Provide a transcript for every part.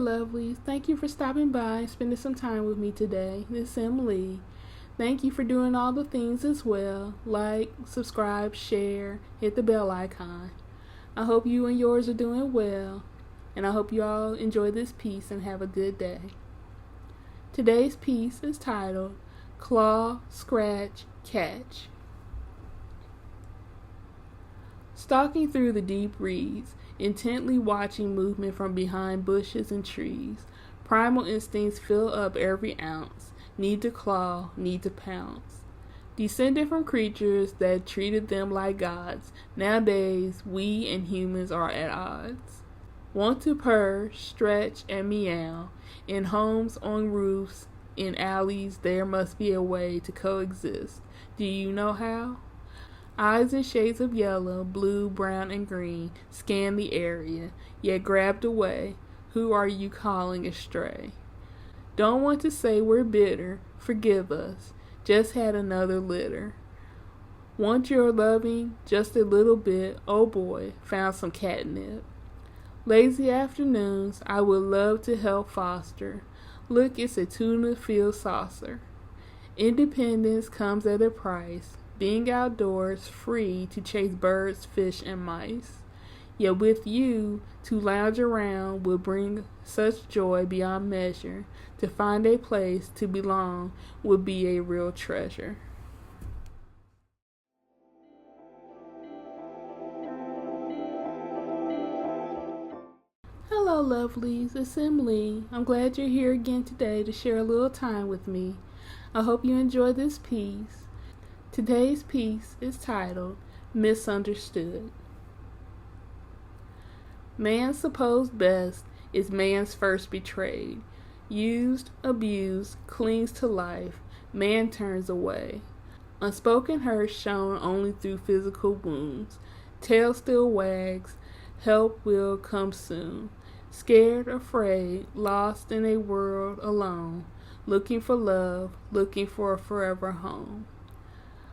lovelies. Thank you for stopping by and spending some time with me today. This is Emily. Thank you for doing all the things as well. Like, subscribe, share, hit the bell icon. I hope you and yours are doing well, and I hope you all enjoy this piece and have a good day. Today's piece is titled Claw, Scratch, Catch. Stalking through the deep reeds, intently watching movement from behind bushes and trees, primal instincts fill up every ounce, need to claw, need to pounce. Descended from creatures that treated them like gods, nowadays we and humans are at odds. Want to purr, stretch, and meow. In homes, on roofs, in alleys, there must be a way to coexist. Do you know how? Eyes in shades of yellow, blue, brown, and green scan the area, yet grabbed away. Who are you calling astray? Don't want to say we're bitter, forgive us, just had another litter. Want your loving, just a little bit, oh boy, found some catnip. Lazy afternoons, I would love to help foster. Look, it's a tuna field saucer. Independence comes at a price. Being outdoors, free to chase birds, fish, and mice. Yet with you, to lounge around will bring such joy beyond measure. To find a place to belong would be a real treasure. Hello, lovelies. It's Emily. I'm glad you're here again today to share a little time with me. I hope you enjoy this piece. Today's piece is titled Misunderstood. Man's supposed best is man's first betrayed. Used, abused, clings to life, man turns away. Unspoken hurt shown only through physical wounds. Tail still wags, help will come soon. Scared, afraid, lost in a world alone. Looking for love, looking for a forever home.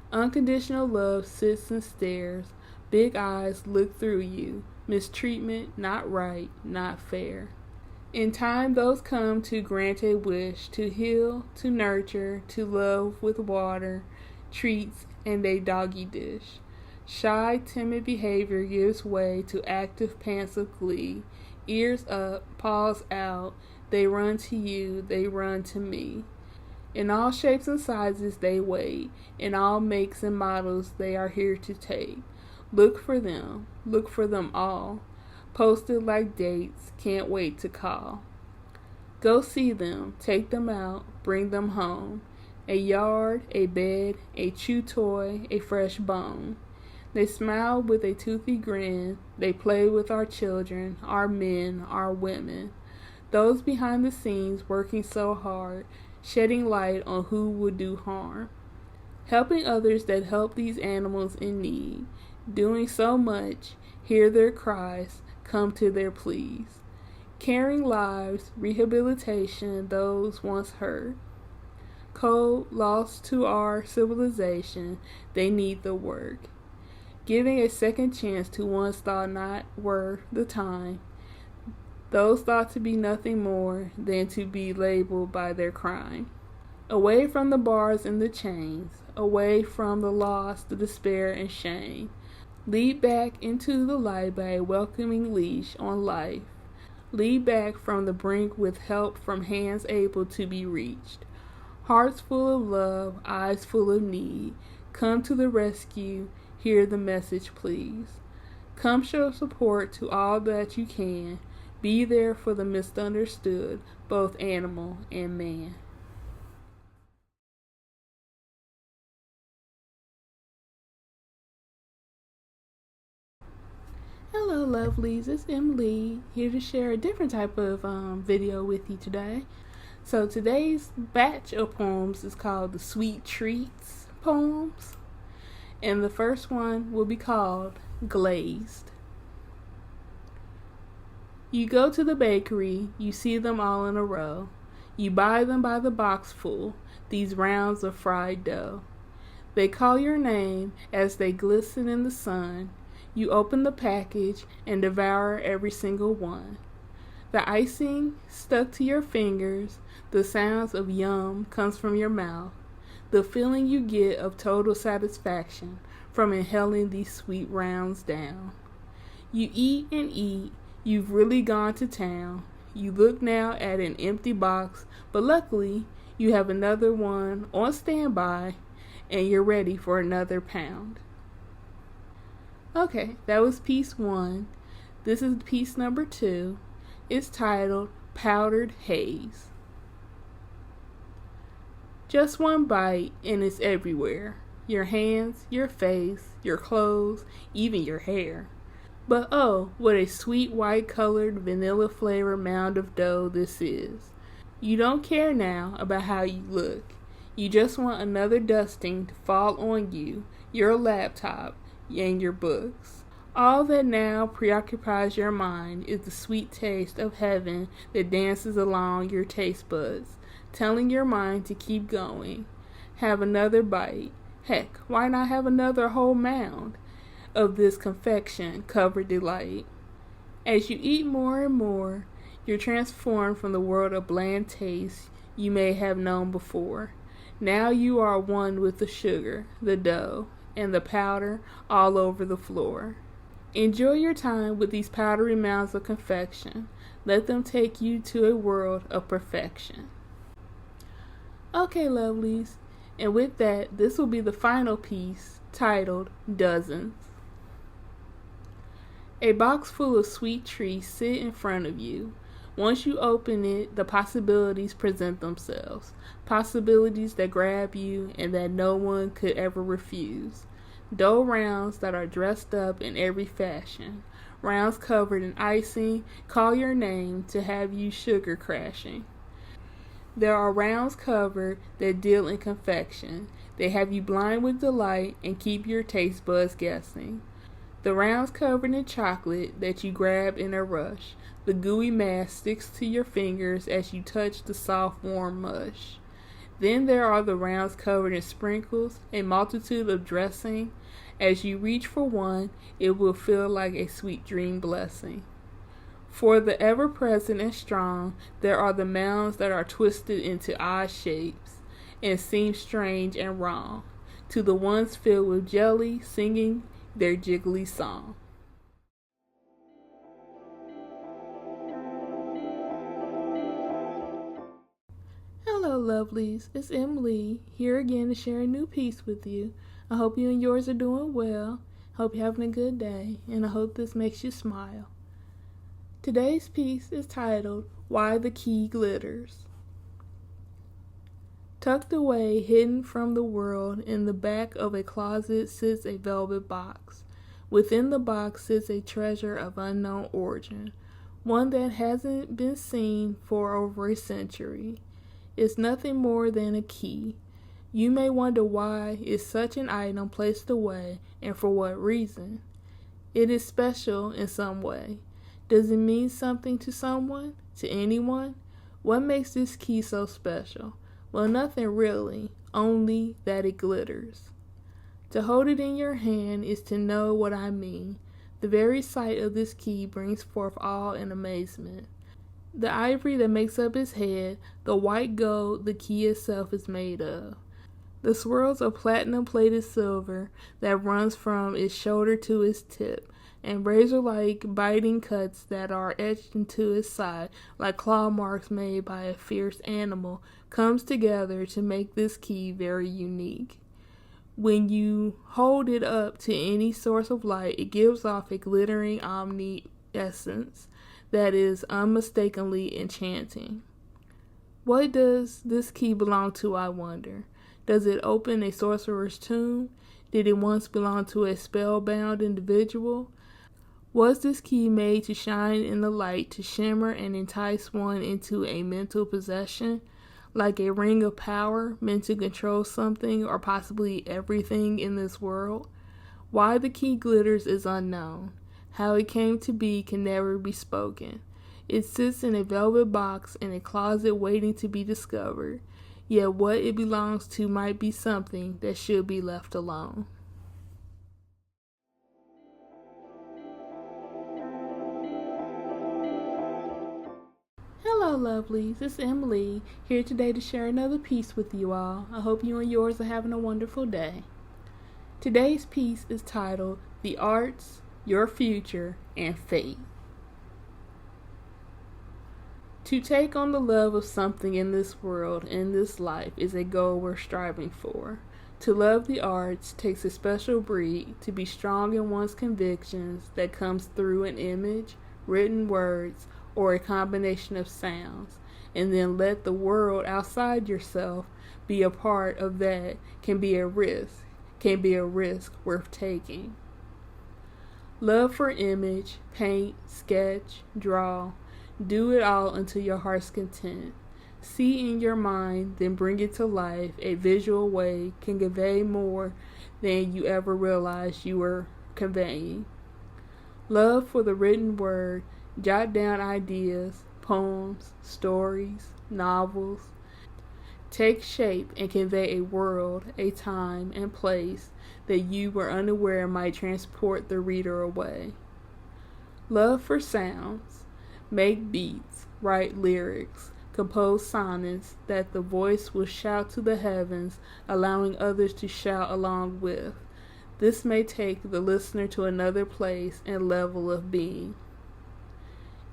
Unconditional love sits and stares. Big eyes look through you. Mistreatment, not right, not fair. In time those come to grant a wish, to heal, to nurture, to love with water, treats, and a doggy dish. Shy, timid behavior gives way to active pants of glee. Ears up, paws out, they run to you, they run to me. In all shapes and sizes they wait, in all makes and models they are here to take. Look for them all, posted like dates, can't wait to call. Go see them, take them out, bring them home. A yard, a bed, a chew toy, a fresh bone. They smile with a toothy grin, they play with our children, our men, our women. Those behind the scenes working so hard, shedding light on who would do harm. Helping others that help these animals in need. Doing so much, hear their cries, come to their pleas. Caring lives, rehabilitation, those once hurt. Cold, lost to our civilization, they need the work. Giving a second chance to ones thought not worth the time. Those thought to be nothing more than to be labeled by their crime. Away from the bars and the chains, away from the loss, the despair, and shame. Lead back into the light by a welcoming leash on life. Lead back from the brink with help from hands able to be reached. Hearts full of love, eyes full of need. Come to the rescue, hear the message please. Come show support to all that you can. Be there for the misunderstood, both animal and man. Hello lovelies, it's Emily here to share a different type of video with you today. So today's batch of poems is called the Sweet Treats poems. And the first one will be called Glazed. You go to the bakery, you see them all in a row. You buy them by the box full, these rounds of fried dough. They call your name as they glisten in the sun. You open the package and devour every single one. The icing stuck to your fingers, the sounds of yum comes from your mouth, the feeling you get of total satisfaction from inhaling these sweet rounds down. You eat and eat, you've really gone to town. You look now at an empty box, but luckily you have another one on standby and you're ready for another pound. Okay, that was piece 1. This is piece number 2. It's titled Powdered Haze. Just one bite and it's everywhere. Your hands, your face, your clothes, even your hair. But oh, what a sweet white colored vanilla flavored mound of dough this is. You don't care now about how you look. You just want another dusting to fall on you, your laptop, and your books. All that now preoccupies your mind is the sweet taste of heaven that dances along your taste buds, telling your mind to keep going. Have another bite. Heck, why not have another whole mound of this confection-covered delight? As you eat more and more, you're transformed from the world of bland taste you may have known before. Now you are one with the sugar, the dough, and the powder all over the floor. Enjoy your time with these powdery mounds of confection. Let them take you to a world of perfection. Okay, lovelies, and with that, this will be the final piece, titled Dozens. A box full of sweet treats sit in front of you. Once you open it, the possibilities present themselves. Possibilities that grab you and that no one could ever refuse. Dough rounds that are dressed up in every fashion. Rounds covered in icing call your name to have you sugar crashing. There are rounds covered that deal in confection. They have you blind with delight and keep your taste buds guessing. The rounds covered in chocolate that you grab in a rush. The gooey mass sticks to your fingers as you touch the soft, warm mush. Then there are the rounds covered in sprinkles, a multitude of dressing. As you reach for one, it will feel like a sweet dream blessing. For the ever-present and strong, there are the mounds that are twisted into odd shapes and seem strange and wrong, to the ones filled with jelly singing their jiggly song. Hello, lovelies. It's Emily here again to share a new piece with you. I hope you and yours are doing well. Hope you're having a good day, and I hope this makes you smile. Today's piece is titled Why the Key Glitters. Tucked away, hidden from the world, in the back of a closet sits a velvet box. Within the box sits a treasure of unknown origin, one that hasn't been seen for over a century. It's nothing more than a key. You may wonder why is such an item placed away and for what reason. It is special in some way. Does it mean something to someone? To anyone? What makes this key so special? Well, nothing really, only that it glitters. To hold it in your hand is to know what I mean. The very sight of this key brings forth awe and amazement. The ivory that makes up its head, the white gold the key itself is made of. The swirls of platinum-plated silver that runs from its shoulder to its tip, and razor-like biting cuts that are etched into its side like claw marks made by a fierce animal comes together to make this key very unique. When you hold it up to any source of light, it gives off a glittering omni-essence that is unmistakably enchanting. What does this key belong to, I wonder? Does it open a sorcerer's tomb? Did it once belong to a spellbound individual? Was this key made to shine in the light, to shimmer and entice one into a mental possession, like a ring of power meant to control something or possibly everything in this world? Why the key glitters is unknown. How it came to be can never be spoken. It sits in a velvet box in a closet waiting to be discovered, yet what it belongs to might be something that should be left alone. Hello lovelies, it's Emily, here today to share another piece with you all. I hope you and yours are having a wonderful day. Today's piece is titled, The Arts, Your Future, and Fate. To take on the love of something in this world, in this life, is a goal we're striving for. To love the arts takes a special breed, to be strong in one's convictions that comes through an image, written words, or a combination of sounds, and then let the world outside yourself be a part of that can be a risk worth taking. Love for image, paint, sketch, draw, do it all until your heart's content. See in your mind, then bring it to life. A visual way can convey more than you ever realized you were conveying. Love for the written word, jot down ideas, poems, stories, novels. Take shape and convey a world, a time, and place that you were unaware might transport the reader away. Love for sounds. Make beats, write lyrics, compose sonnets that the voice will shout to the heavens, allowing others to shout along with. This may take the listener to another place and level of being.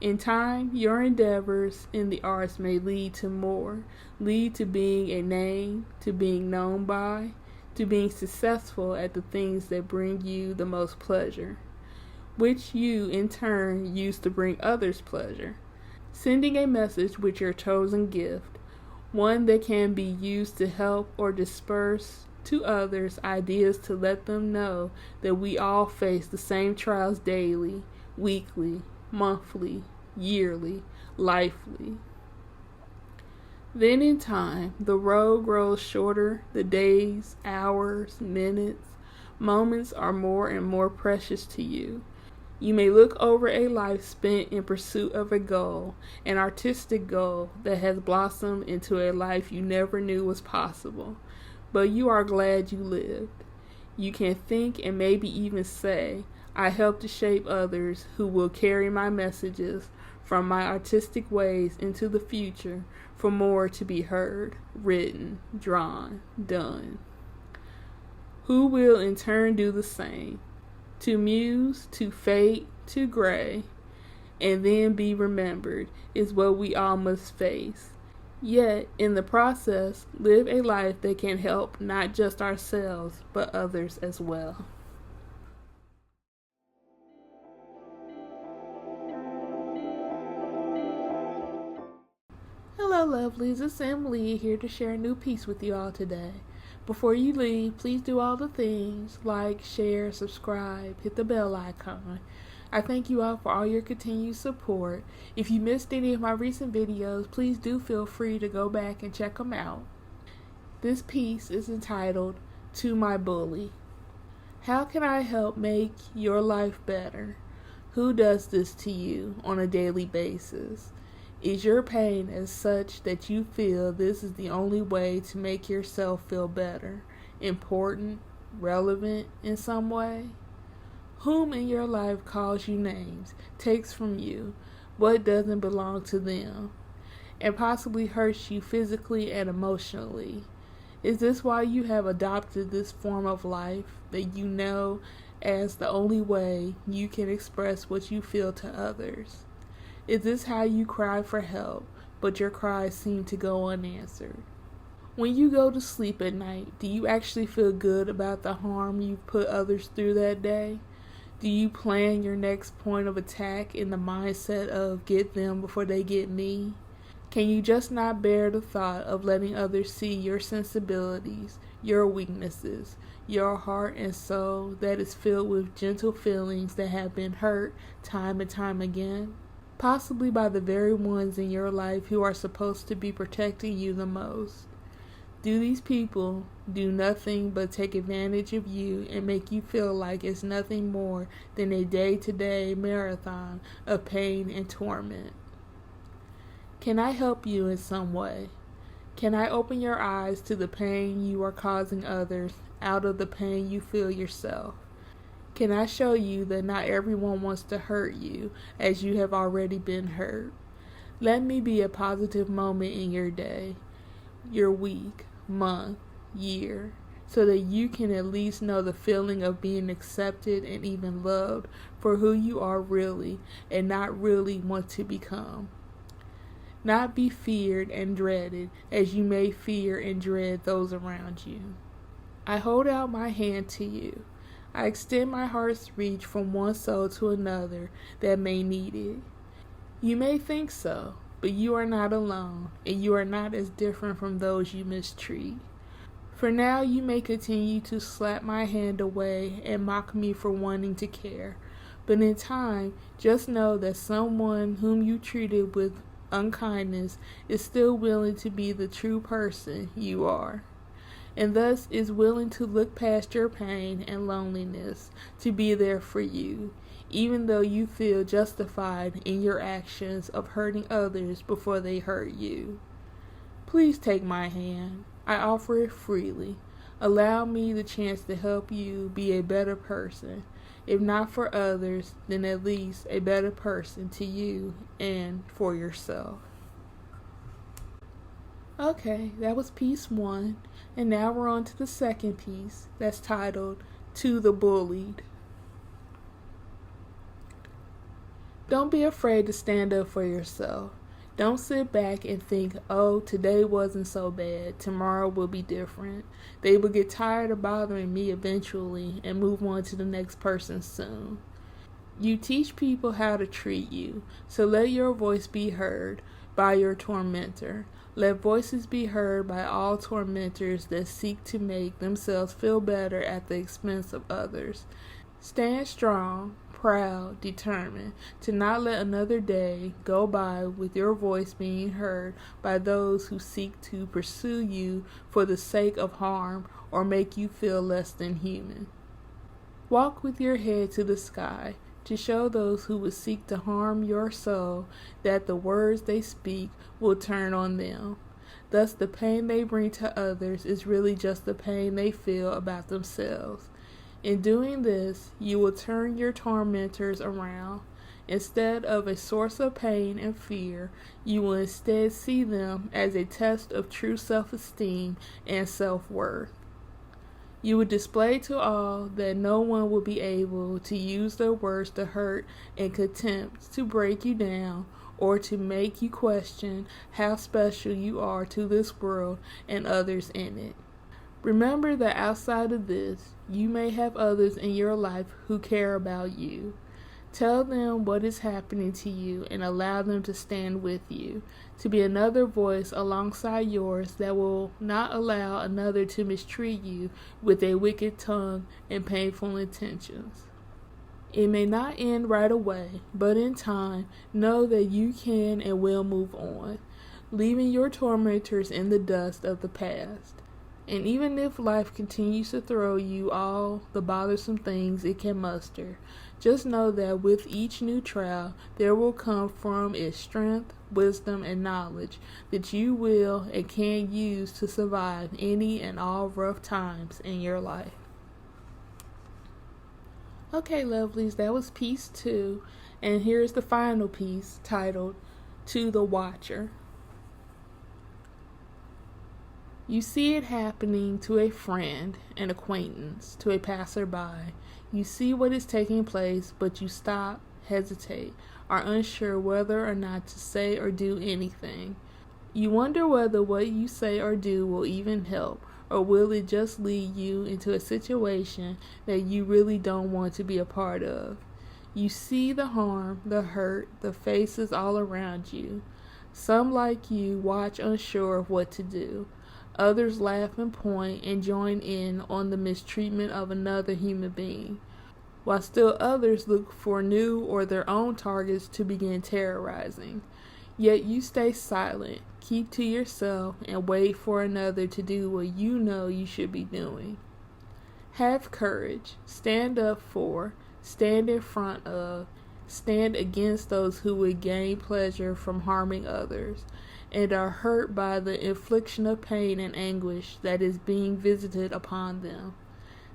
In time, your endeavors in the arts may lead to more, lead to being a name, to being known by, to being successful at the things that bring you the most pleasure, which you in turn use to bring others pleasure. Sending a message with your chosen gift, one that can be used to help or disperse to others ideas to let them know that we all face the same trials daily, weekly, monthly, yearly, lifely. Then in time, the road grows shorter, the days, hours, minutes, moments are more and more precious to you. You may look over a life spent in pursuit of a goal, an artistic goal that has blossomed into a life you never knew was possible, but you are glad you lived. You can think and maybe even say, I help to shape others who will carry my messages from my artistic ways into the future for more to be heard, written, drawn, done. Who will in turn do the same? To muse, to fade, to gray, and then be remembered is what we all must face. Yet, in the process, live a life that can help not just ourselves, but others as well. Hello lovelies, it's Emily here to share a new piece with you all today. Before you leave, please do all the things, like, share, subscribe, hit the bell icon. I thank you all for all your continued support. If you missed any of my recent videos, please do feel free to go back and check them out. This piece is entitled, To My Bully. How can I help make your life better? Who does this to you on a daily basis? Is your pain as such that you feel this is the only way to make yourself feel better, important, relevant in some way? Whom in your life calls you names, takes from you what doesn't belong to them, and possibly hurts you physically and emotionally? Is this why you have adopted this form of life that you know as the only way you can express what you feel to others? Is this how you cry for help, but your cries seem to go unanswered? When you go to sleep at night, do you actually feel good about the harm you've put others through that day? Do you plan your next point of attack in the mindset of get them before they get me? Can you just not bear the thought of letting others see your sensibilities, your weaknesses, your heart and soul that is filled with gentle feelings that have been hurt time and time again? Possibly by the very ones in your life who are supposed to be protecting you the most. Do these people do nothing but take advantage of you and make you feel like it's nothing more than a day-to-day marathon of pain and torment? Can I help you in some way? Can I open your eyes to the pain you are causing others out of the pain you feel yourself? Can I show you that not everyone wants to hurt you as you have already been hurt? Let me be a positive moment in your day, your week, month, year, so that you can at least know the feeling of being accepted and even loved for who you are really and not really want to become. Not be feared and dreaded as you may fear and dread those around you. I hold out my hand to you. I extend my heart's reach from one soul to another that may need it. You may think so, but you are not alone, and you are not as different from those you mistreat. For now, you may continue to slap my hand away and mock me for wanting to care, but in time, just know that someone whom you treated with unkindness is still willing to be the true person you are, and thus is willing to look past your pain and loneliness to be there for you, even though you feel justified in your actions of hurting others before they hurt you. Please take my hand. I offer it freely. Allow me the chance to help you be a better person. If not for others, then at least a better person to you and for yourself. Okay, that was piece 1, and now we're on to the second piece that's titled, To the Bullied. Don't be afraid to stand up for yourself. Don't sit back and think, oh, today wasn't so bad, tomorrow will be different. They will get tired of bothering me eventually and move on to the next person soon. You teach people how to treat you, so let your voice be heard by your tormentor. Let voices be heard by all tormentors that seek to make themselves feel better at the expense of others. Stand strong, proud, determined to not let another day go by with your voice being heard by those who seek to pursue you for the sake of harm or make you feel less than human. Walk with your head to the sky to show those who would seek to harm your soul that the words they speak will turn on them. Thus, the pain they bring to others is really just the pain they feel about themselves. In doing this, you will turn your tormentors around. Instead of a source of pain and fear, you will instead see them as a test of true self-esteem and self-worth. You will display to all that no one will be able to use their words to hurt and contempt to break you down or to make you question how special you are to this world and others in it. Remember that outside of this, you may have others in your life who care about you. Tell them what is happening to you and allow them to stand with you, to be another voice alongside yours that will not allow another to mistreat you with a wicked tongue and painful intentions. It may not end right away, but in time, know that you can and will move on, leaving your tormentors in the dust of the past. And even if life continues to throw you all the bothersome things it can muster, just know that with each new trial, there will come from it strength, wisdom, and knowledge that you will and can use to survive any and all rough times in your life. Okay, lovelies, that was piece 2, and here's the final piece titled, To the Watcher. You see it happening to a friend, an acquaintance, to a passerby. You see what is taking place, but you stop, hesitate, are unsure whether or not to say or do anything. You wonder whether what you say or do will even help, or will it just lead you into a situation that you really don't want to be a part of. You see the harm, the hurt, the faces all around you. Some, like you, watch unsure of what to do. Others laugh and point and join in on the mistreatment of another human being, while still others look for new or their own targets to begin terrorizing. Yet you stay silent, keep to yourself, and wait for another to do what you know you should be doing. Have courage, stand up for, stand in front of, stand against those who would gain pleasure from harming others, and are hurt by the infliction of pain and anguish that is being visited upon them.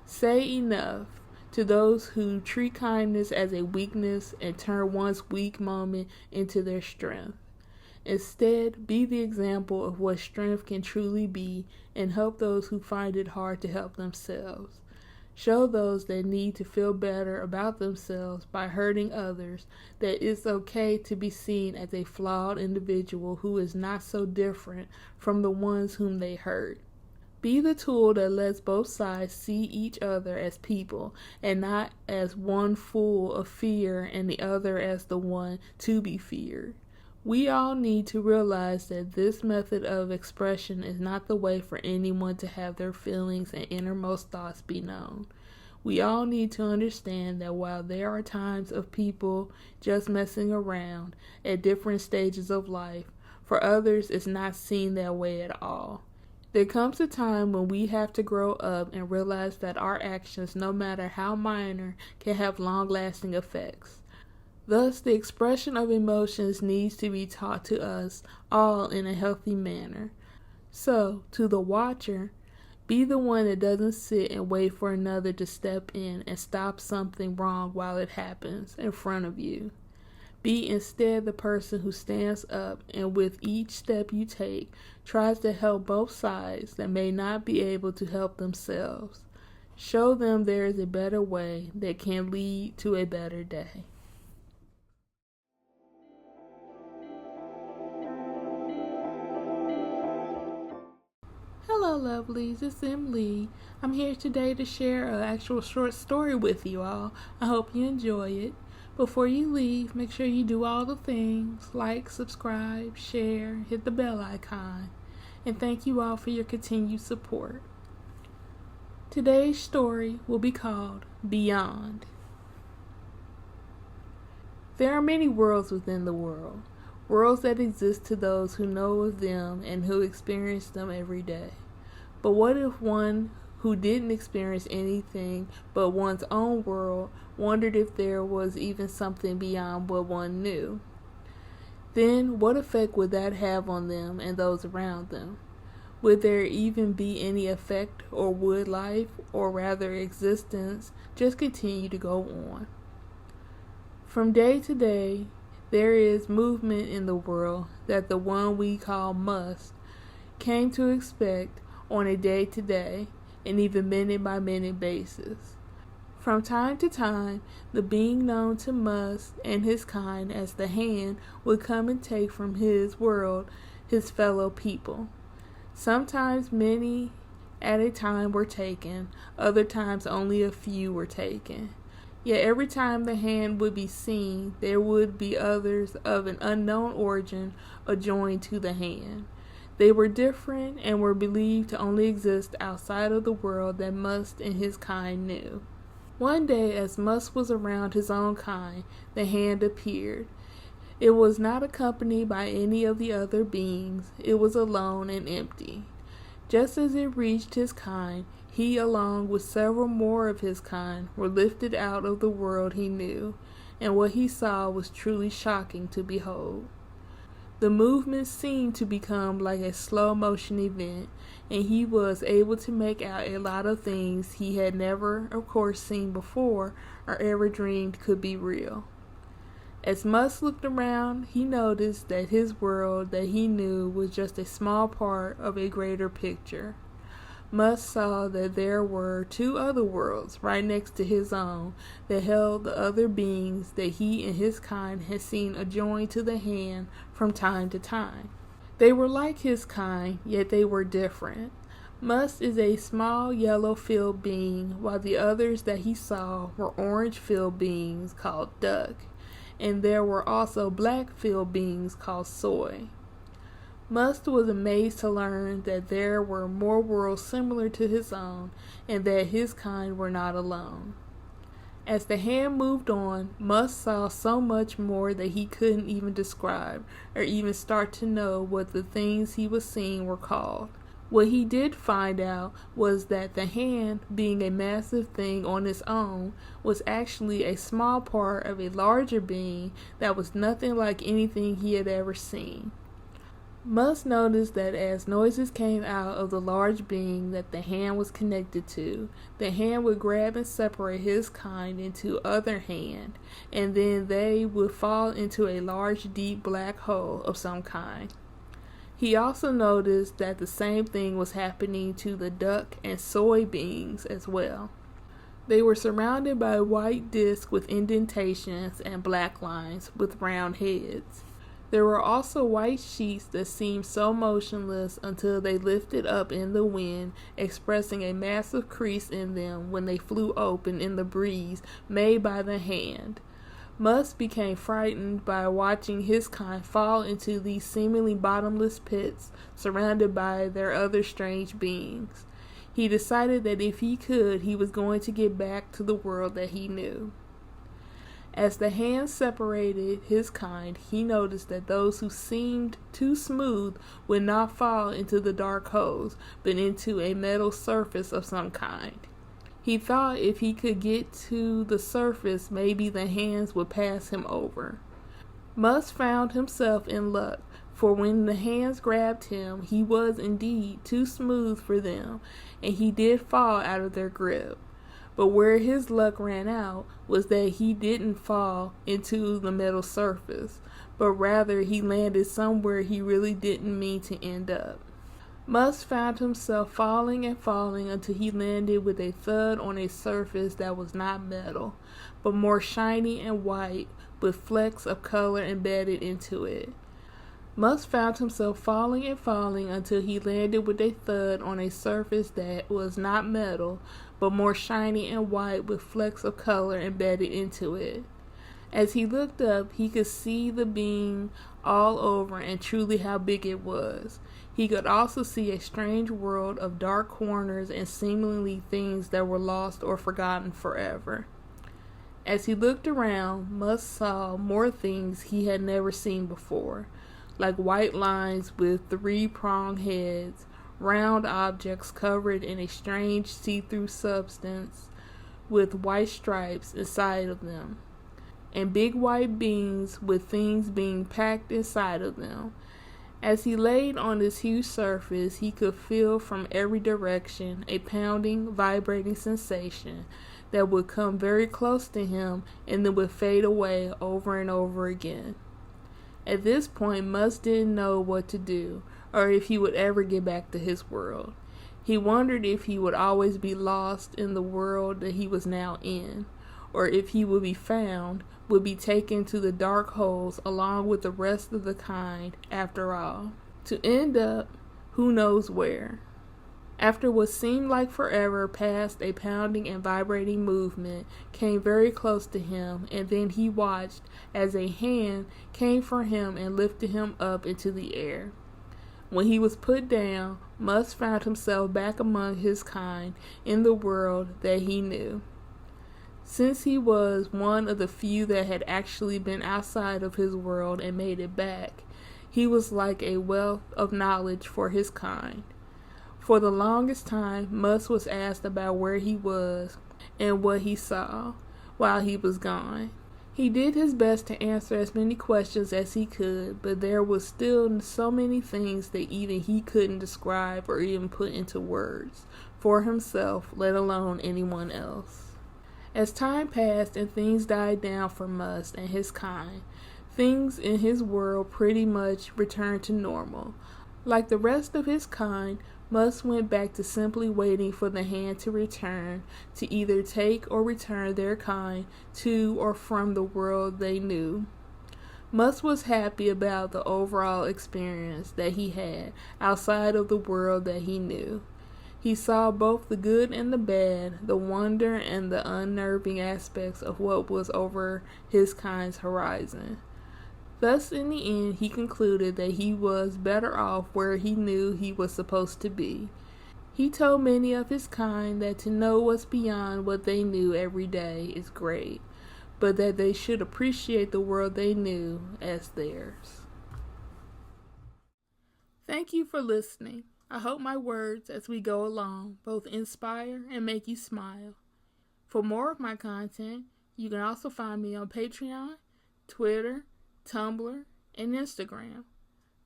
Say enough to those who treat kindness as a weakness and turn one's weak moment into their strength. Instead, be the example of what strength can truly be and help those who find it hard to help themselves. Show those that need to feel better about themselves by hurting others that it's okay to be seen as a flawed individual who is not so different from the ones whom they hurt. Be the tool that lets both sides see each other as people and not as one full of fear and the other as the one to be feared. We all need to realize that this method of expression is not the way for anyone to have their feelings and innermost thoughts be known. We all need to understand that while there are times of people just messing around at different stages of life, for others it's not seen that way at all. There comes a time when we have to grow up and realize that our actions, no matter how minor, can have long-lasting effects. Thus, the expression of emotions needs to be taught to us all in a healthy manner. So, to the watcher, be the one that doesn't sit and wait for another to step in and stop something wrong while it happens in front of you. Be instead the person who stands up and with each step you take, tries to help both sides that may not be able to help themselves. Show them there is a better way that can lead to a better day. Hello lovelies, it's Emily. I'm here today to share an actual short story with you all. I hope you enjoy it. Before you leave, make sure you do all the things, like, subscribe, share, hit the bell icon, and thank you all for your continued support. Today's story will be called Beyond. There are many worlds within the world, worlds that exist to those who know of them and who experience them every day. But what if one who didn't experience anything but one's own world wondered if there was even something beyond what one knew? Then what effect would that have on them and those around them? Would there even be any effect, or would life, or rather existence, just continue to go on? From day to day, there is movement in the world that the one we call must came to expect on a day-to-day and even minute-by-minute basis. From time to time, the being known to Must and his kind as the Hand would come and take from his world his fellow people. Sometimes many at a time were taken, other times only a few were taken. Yet every time the Hand would be seen, there would be others of an unknown origin adjoined to the Hand. They were different and were believed to only exist outside of the world that Must and his kind knew. One day, as Must was around his own kind, the Hand appeared. It was not accompanied by any of the other beings. It was alone and empty. Just as it reached his kind, he, along with several more of his kind, were lifted out of the world he knew, and what he saw was truly shocking to behold. The movement seemed to become like a slow-motion event, and he was able to make out a lot of things he had never, of course, seen before or ever dreamed could be real. As Must looked around, he noticed that his world that he knew was just a small part of a greater picture. Must saw that there were two other worlds right next to his own that held the other beings that he and his kind had seen adjoined to the Hand from time to time. They were like his kind, yet they were different. Must is a small yellow field being, while the others that he saw were orange field beings called duck, and there were also black field beings called soy. Must was amazed to learn that there were more worlds similar to his own, and that his kind were not alone. As the Hand moved on, Must saw so much more that he couldn't even describe, or even start to know what the things he was seeing were called. What he did find out was that the Hand, being a massive thing on its own, was actually a small part of a larger being that was nothing like anything he had ever seen. Must noticed that as noises came out of the large being that the hand was connected to, the hand would grab and separate his kind into other hand, and then they would fall into a large deep black hole of some kind. He also noticed that the same thing was happening to the duck and soybeans as well. They were surrounded by a white disc with indentations and black lines with round heads. There were also white sheets that seemed so motionless until they lifted up in the wind, expressing a massive crease in them when they flew open in the breeze made by the hand. Musk became frightened by watching his kind fall into these seemingly bottomless pits surrounded by their other strange beings. He decided that if he could, he was going to get back to the world that he knew. As the hands separated his kind, he noticed that those who seemed too smooth would not fall into the dark holes, but into a metal surface of some kind. He thought if he could get to the surface, maybe the hands would pass him over. Musk found himself in luck, for when the hands grabbed him, he was indeed too smooth for them, and he did fall out of their grip. But where his luck ran out was that he didn't fall into the metal surface, but rather he landed somewhere he really didn't mean to end up. Musk found himself falling and falling until he landed with a thud on a surface that was not metal, but more shiny and white with flecks of color embedded into it. Musk found himself falling and falling until he landed with a thud on a surface that was not metal, but more shiny and white with flecks of color embedded into it. As he looked up, he could see the beam all over and truly how big it was. He could also see a strange world of dark corners and seemingly things that were lost or forgotten forever. As he looked around, Musk saw more things he had never seen before, like white lines with three-pronged heads, round objects covered in a strange see-through substance with white stripes inside of them, and big white beans with things being packed inside of them. As he laid on this huge surface, he could feel from every direction a pounding, vibrating sensation that would come very close to him and then would fade away over and over again. At this point, Musk didn't know what to do, or if he would ever get back to his world. He wondered if he would always be lost in the world that he was now in, or if he would be found, would be taken to the dark holes along with the rest of the kind after all, to end up who knows where. After what seemed like forever passed, a pounding and vibrating movement came very close to him, and then he watched as a hand came for him and lifted him up into the air. When he was put down, Musk found himself back among his kind in the world that he knew. Since he was one of the few that had actually been outside of his world and made it back, he was like a wealth of knowledge for his kind. For the longest time, Musk was asked about where he was and what he saw while he was gone. He did his best to answer as many questions as he could, but there was still so many things that even he couldn't describe or even put into words for himself, let alone anyone else. As time passed and things died down for Musk and his kind, things in his world pretty much returned to normal. Like the rest of his kind, Musk went back to simply waiting for the hand to return, to either take or return their kind to or from the world they knew. Musk was happy about the overall experience that he had outside of the world that he knew. He saw both the good and the bad, the wonder and the unnerving aspects of what was over his kind's horizon. Thus, in the end, he concluded that he was better off where he knew he was supposed to be. He told many of his kind that to know what's beyond what they knew every day is great, but that they should appreciate the world they knew as theirs. Thank you for listening. I hope my words as we go along both inspire and make you smile. For more of my content, you can also find me on Patreon, Twitter, Tumblr, and Instagram.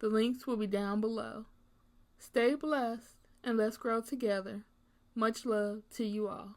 The links will be down below. Stay blessed and let's grow together. Much love to you all.